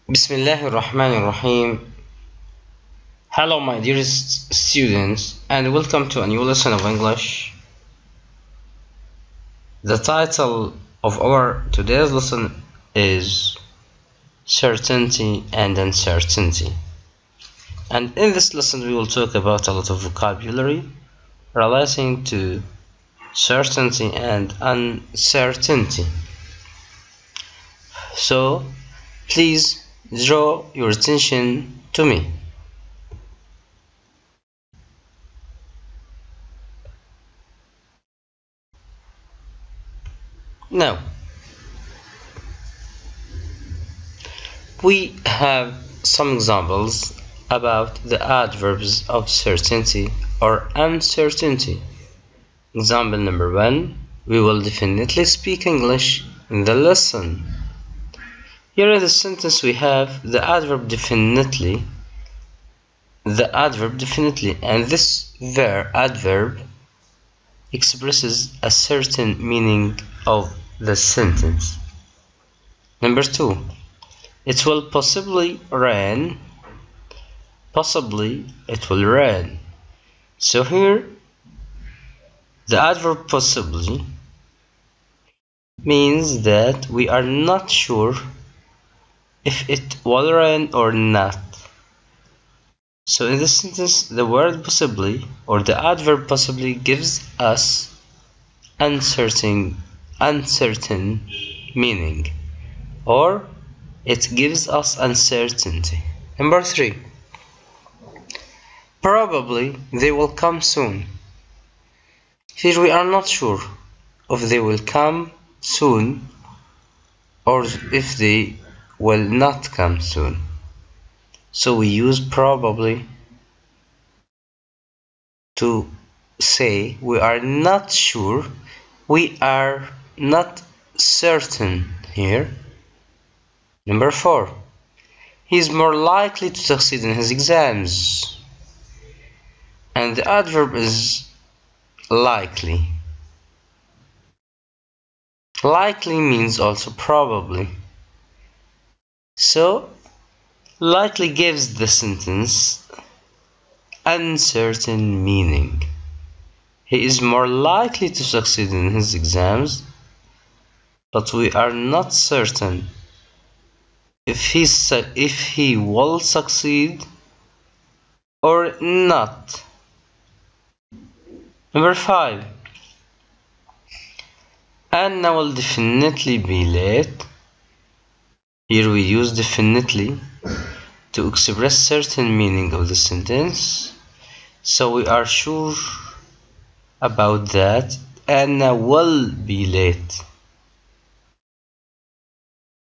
Bismillahirrahmanirrahim. Hello my dearest students and welcome to a new lesson of English. The title of our today's lesson is Certainty and Uncertainty. And in this lesson we will talk about a lot of vocabulary relating to certainty and uncertainty. So please draw your attention to me. Now, we have some examples about the adverbs of certainty or uncertainty. Example number 1, we will definitely speak English in the lesson. Here in the sentence we have the adverb definitely, and this adverb expresses a certain meaning of the sentence. Number 2, it will possibly rain. It will rain. So here the adverb possibly means that we are not sure if it will rain or not. So in this sentence the word possibly or the adverb possibly gives us uncertain meaning, or it gives us uncertainty. Number 3, probably they will come soon. Here we are not sure if they will come soon or if they will not come soon. So we use probably to say we are not sure, we are not certain here. Number 4, he is more likely to succeed in his exams. And the adverb is likely. Likely means also probably. So likely gives the sentence uncertain meaning. He is more likely to succeed in his exams, but we are not certain if he will succeed or not. Number 5, Anna will definitely be late. Here we use definitely to express certain meaning of the sentence, so we are sure about that. Anna will be late.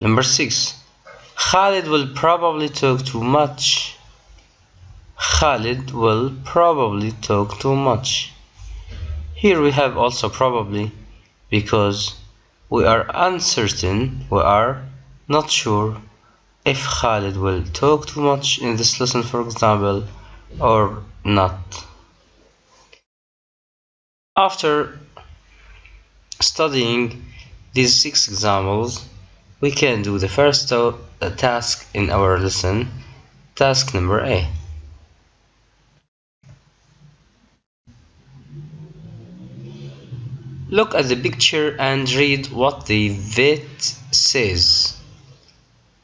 Number 6, Khalid will probably talk too much. Khalid will probably talk too much. Here we have also probably because we are uncertain, we are not sure if Khalid will talk too much in this lesson, for example, or not. After studying these 6 examples, we can do the first task in our lesson, task number A. Look at the picture and read what the vet says.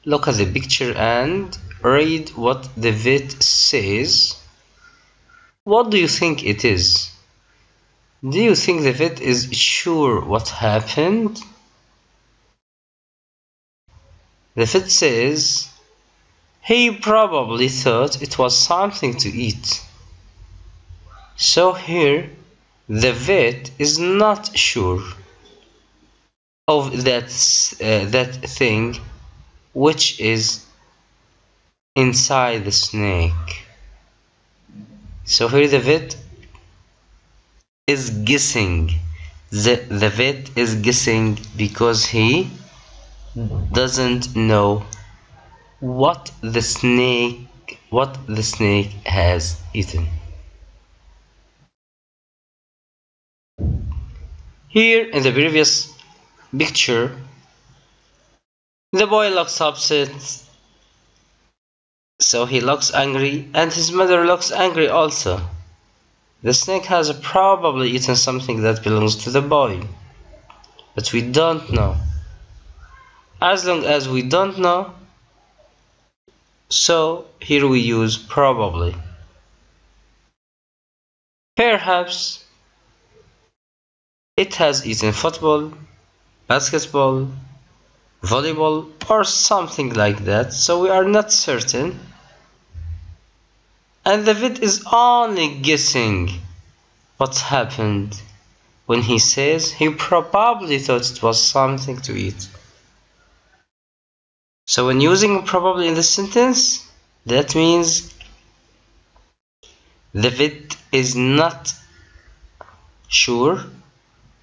Look at the picture and read what the vet says. What do you think it is? Do you think the vet is sure what happened? The vet says he probably thought it was something to eat. So here the vet is not sure of that thing which is inside the snake. So here the vet is guessing. The vet is guessing because he doesn't know what the snake has eaten. Here in the previous picture, the boy looks upset So he looks angry and his mother looks angry also. The snake has probably eaten something that belongs to the boy, but we don't know. As long as we don't know, so here we use probably. Perhaps it has eaten football, basketball, volleyball, or something like that, so we are not certain. And the vid is only guessing what happened when he says he probably thought it was something to eat. So when using probably in the sentence, that means the vid is not sure,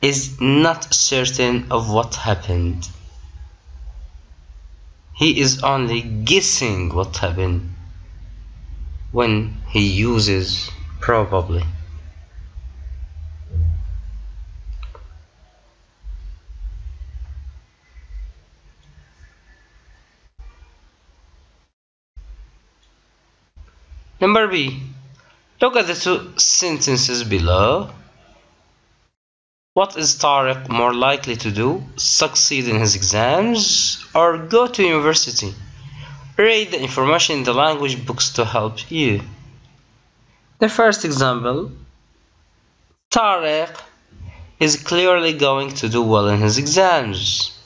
is not certain of what happened. He is only guessing what happened when he uses probably. Number B. Look at the two sentences below. What is Tariq more likely to do? Succeed in his exams or go to university? Read the information in the language books to help you. The first example, Tariq is clearly going to do well in his exams.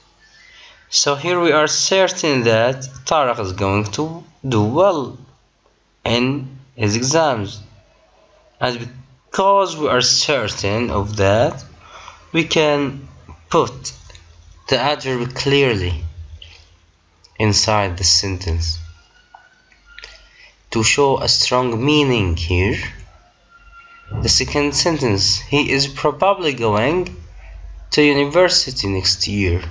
So here we are certain that Tariq is going to do well in his exams. And because we are certain of that, we can put the adverb clearly inside the sentence to show a strong meaning here. The second sentence, he is probably going to university next year.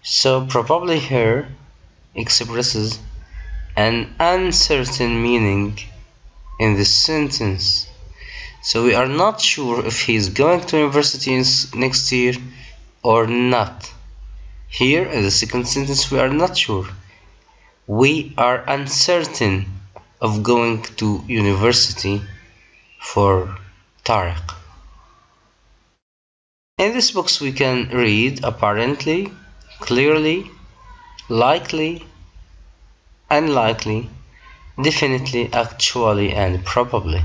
So probably here expresses an uncertain meaning in this sentence. So we are not sure if he is going to university next year or not. Here in the second sentence we are not sure. We are uncertain of going to university for Tariq. In this box we can read apparently, clearly, likely, unlikely, definitely, actually, and probably.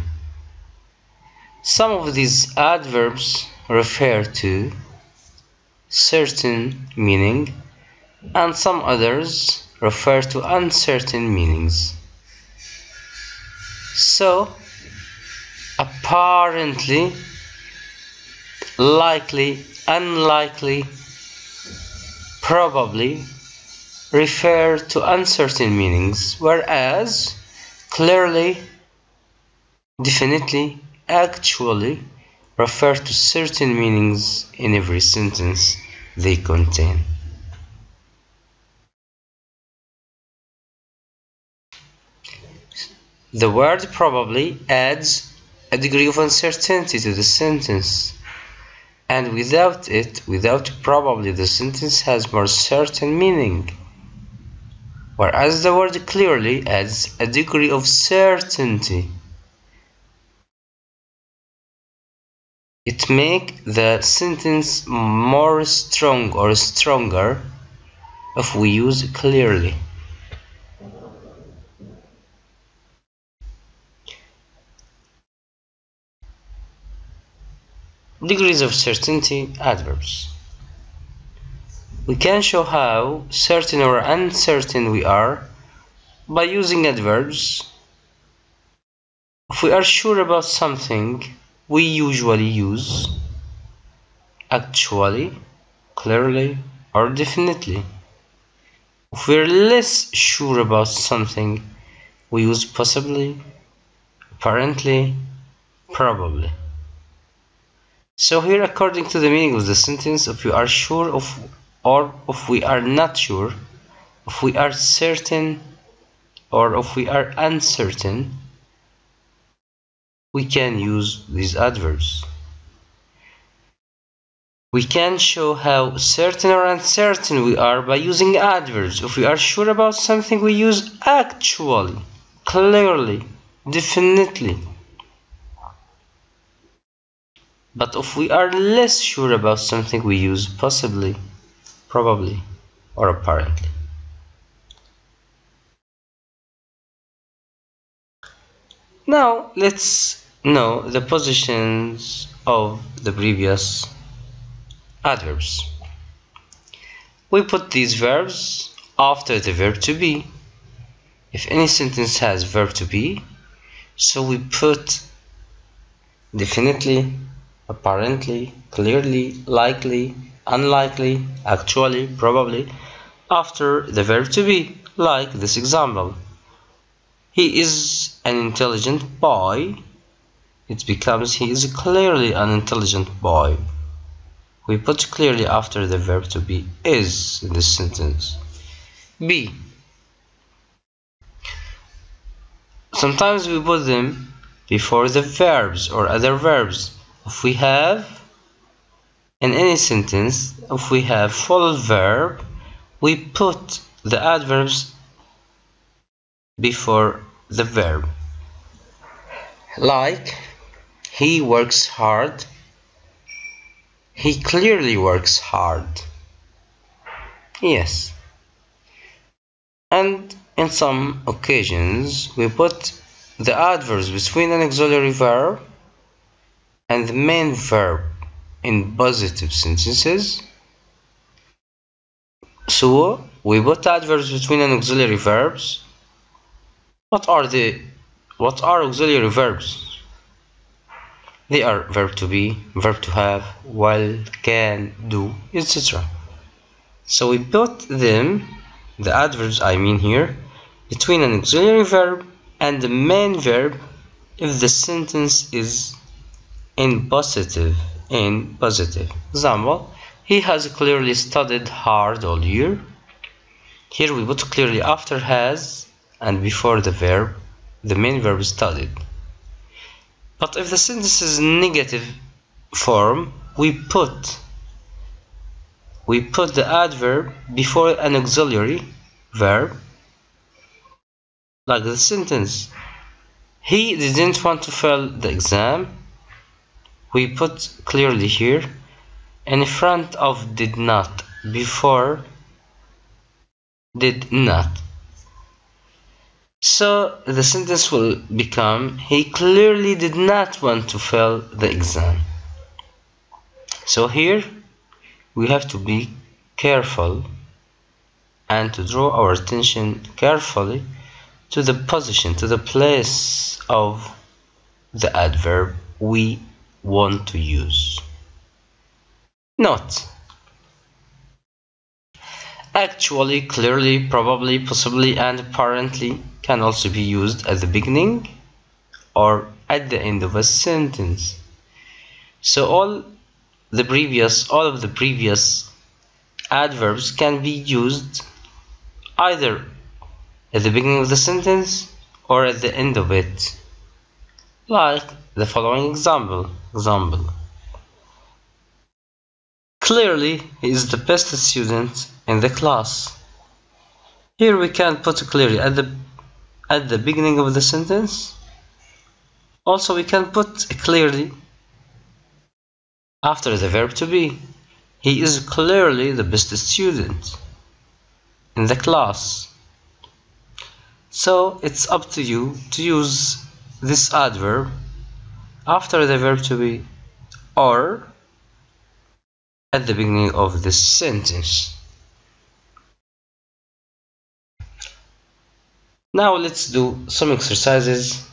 Some of these adverbs refer to certain meaning and some others refer to uncertain meanings. So apparently, likely, unlikely, probably refer to uncertain meanings, whereas clearly, definitely, actually refer to certain meanings in every sentence they contain. The word probably adds a degree of uncertainty to the sentence, and without it, without probably, the sentence has more certain meaning, whereas the word clearly adds a degree of certainty. It makes the sentence more strong or stronger if we use clearly. Degrees of certainty adverbs. We can show how certain or uncertain we are by using adverbs. If we are sure about something, we usually use actually, clearly, or definitely. If we're less sure about something, we use possibly, apparently, probably. So here, according to the meaning of the sentence, if we are sure of, or if we are not sure, if we are certain, or if we are uncertain, we can use these adverbs. We can show how certain or uncertain we are by using adverbs. If we are sure about something, we use actually, clearly, definitely. But if we are less sure about something, we use possibly, probably, or apparently. Now let's know the positions of the previous adverbs. We put these verbs after the verb to be. If any sentence has verb to be, so we put definitely, apparently, clearly, likely, unlikely, actually, probably after the verb to be, like this example. He is an intelligent boy. It becomes he is clearly an intelligent boy. We put clearly after the verb to be is in this sentence. B. Sometimes we put them before the verbs or other verbs. If we have in any sentence, if we have full verb, we put the adverbs before the verb. Like, he works hard. He clearly works hard. Yes. And in some occasions, we put the adverbs between an auxiliary verb and the main verb in positive sentences. So, we put adverbs between an auxiliary verbs. What are auxiliary verbs? They are verb to be, verb to have, will, can, do, etc. So we put them, the adverbs I mean here, between an auxiliary verb and the main verb if the sentence is in positive. Example, he has clearly studied hard all year. Here we put clearly after has and before the verb, the main verb studied. But if the sentence is negative form, we put the adverb before an auxiliary verb, like the sentence, he didn't want to fail the exam. We put clearly here in front of did not, before did not. So the sentence will become, he clearly did not want to fail the exam. So here we have to be careful and to draw our attention carefully to the position, to the place of the adverb we want to use. Note: actually, clearly, probably, possibly, and apparently can also be used at the beginning or at the end of a sentence. So all of the previous adverbs can be used either at the beginning of the sentence or at the end of it, like the following example. Clearly, he is the best student in the class. Here we can put clearly at the beginning of the sentence. Also, we can put clearly after the verb to be. He is clearly the best student in the class. So it's up to you to use this adverb after the verb to be or at the beginning of this sentence. Now let's do some exercises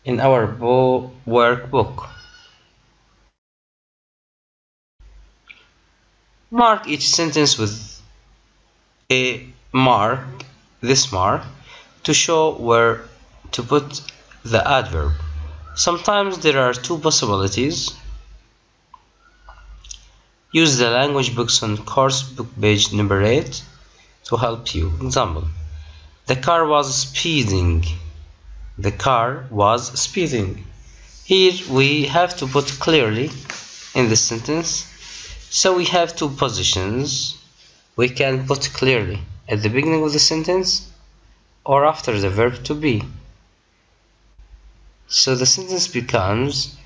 in our workbook. Mark each sentence with a mark, this mark, to show where to put the adverb. Sometimes there are two possibilities. Use the language books on course book page number 8 to help you. Example: the car was speeding. The car was speeding. Here we have to put clearly in this sentence. So we have two positions we can put clearly at the beginning of the sentence or after the verb to be. So the sentence becomes,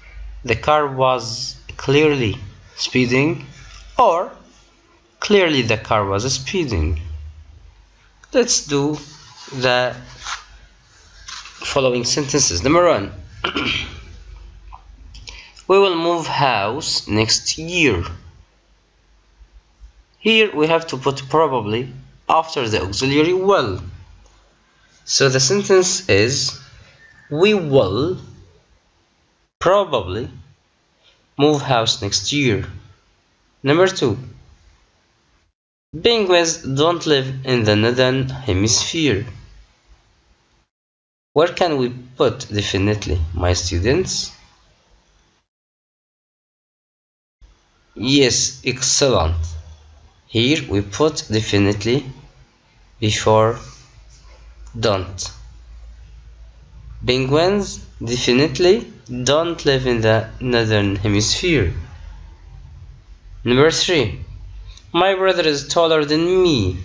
the car was clearly speeding, or clearly the car was speeding. Let's do the following sentences. Number 1. We will move house next year. Here we have to put probably after the auxiliary will. So the sentence is, we will probably move house next year. Number 2. Penguins don't live in the northern hemisphere. Where can we put definitely, my students? Yes, excellent. Here we put definitely before don't. Penguins definitely don't live in the northern hemisphere. Number 3. My brother is taller than me.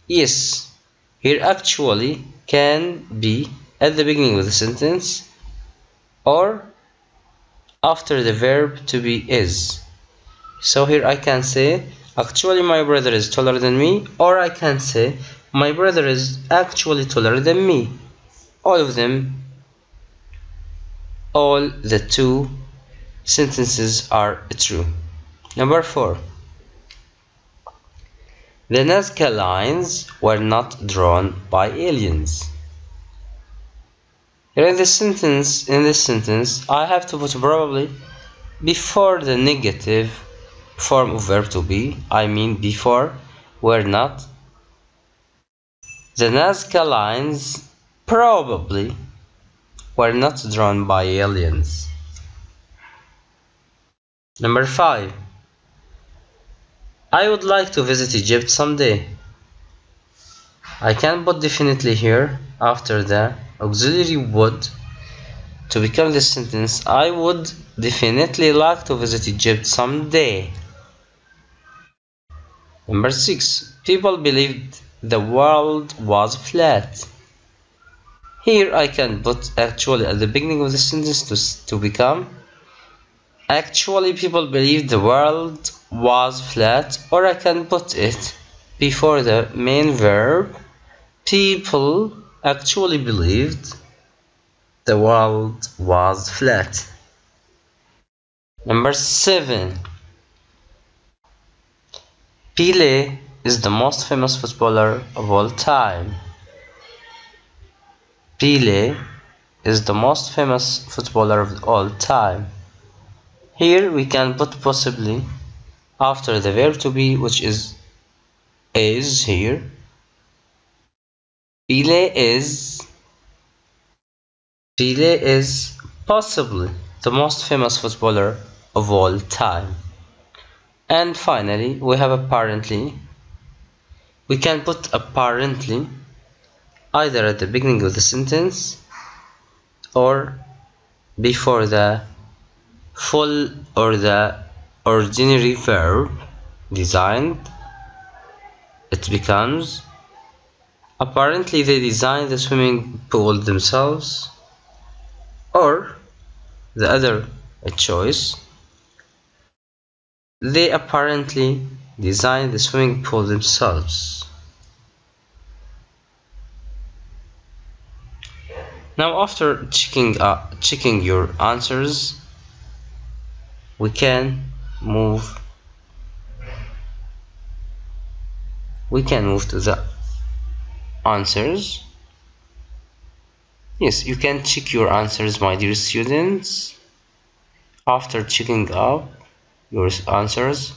Yes, here actually can be at the beginning of the sentence or after the verb to be is. So here I can say, actually my brother is taller than me, or I can say, my brother is actually taller than me. All of them, all the two sentences are true. Number 4. The Nazca lines were not drawn by aliens. Here in this sentence, I have to put probably before the negative form of verb to be. I mean before were not. The Nazca lines probably were not drawn by aliens. Number 5. I would like to visit Egypt someday. I can put definitely here after the auxiliary would to become the sentence, I would definitely like to visit Egypt someday. Number 6. People believed the world was flat. Here I can put actually at the beginning of the sentence to become, actually people believed the world was flat, or I can put it before the main verb, people actually believed the world was flat. Number 7. Pelé is the most famous footballer of all time. Pelé is the most famous footballer of all time. Here we can put possibly after the verb to be, which is here. Pelé is possibly the most famous footballer of all time. And finally, we have apparently. We can put apparently either at the beginning of the sentence or before the full or the ordinary verb designed. It becomes, apparently they designed the swimming pool themselves, or the other choice, they apparently designed the swimming pool themselves. Now after checking your answers, we can move to the answers. Yes, you can check your answers, my dear students. After checking up your answers,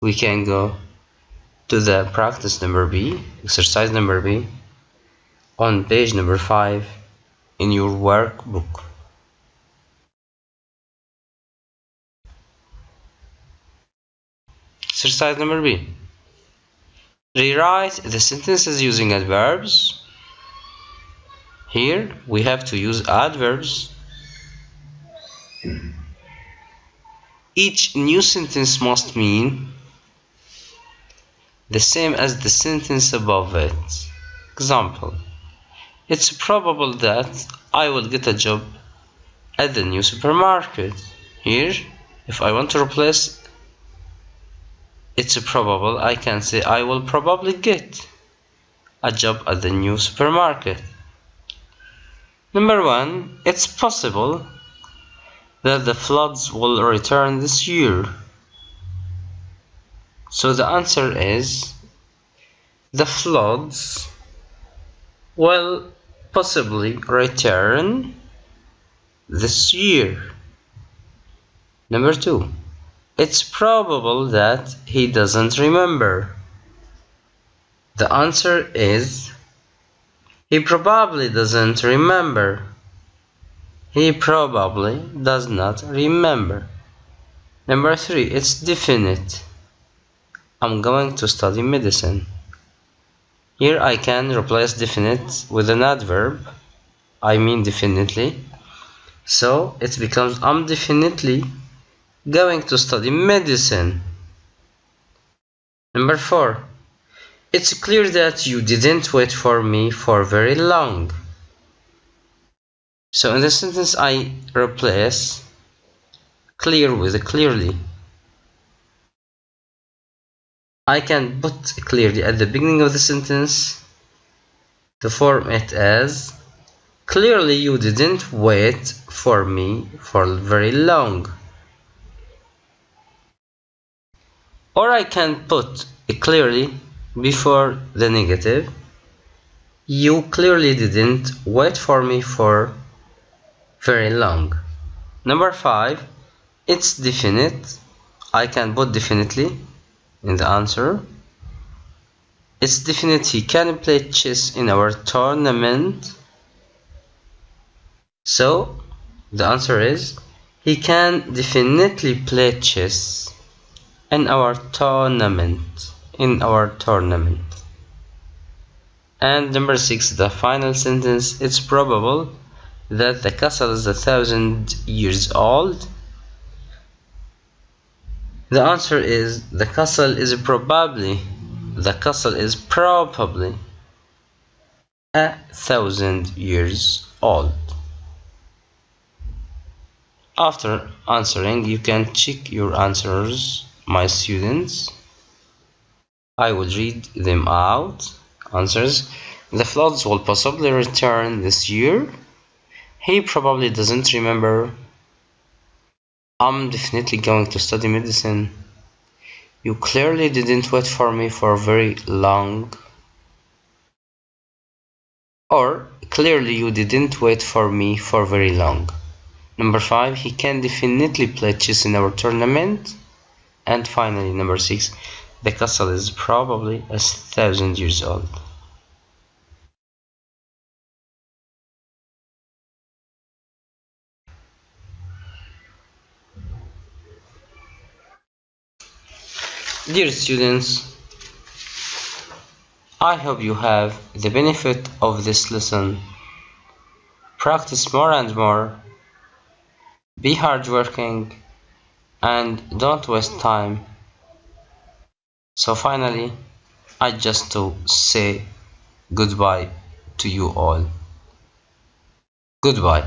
we can go to the practice number B, exercise number B, on page number 5 in your workbook. Exercise number B. Rewrite the sentences using adverbs. Here we have to use adverbs. Each new sentence must mean the same as the sentence above it. Example: it's probable that I will get a job at the new supermarket. Here, if I want to replace it's probable, I can say I will probably get a job at the new supermarket. Number 1, it's possible that the floods will return this year. So the answer is the floods will possibly return this year. Number 2, it's probable that he doesn't remember. The answer is he probably doesn't remember. He probably does not remember. Number 3, it's definite. I'm going to study medicine. Here I can replace definite with an adverb. I mean definitely. So it becomes I'm definitely going to study medicine. Number 4, it's clear that you didn't wait for me for very long. So in this sentence I replace clear with clearly. I can put clearly at the beginning of the sentence to form it as clearly you didn't wait for me for very long. Or I can put clearly before the negative. You clearly didn't wait for me for very long. Number 5, it's definite. I can put definitely in the answer. It's definite he can play chess in our tournament. So the answer is he can definitely play chess in our tournament. And number 6, the final sentence, it's probable that the castle is 1,000 years old. The answer is the castle is probably 1,000 years old. After answering, you can check your answers, my students. I will read them out. Answers: the floods will possibly return this year. He probably doesn't remember. I'm definitely going to study medicine. You clearly didn't wait for me for very long. Or clearly you didn't wait for me for very long. Number 5, he can definitely play chess in our tournament. And finally, number 6, the castle is probably 1,000 years old. Dear students, I hope you have the benefit of this lesson. Practice more and more. Be hardworking and don't waste time. So finally, I just to say goodbye to you all. Goodbye.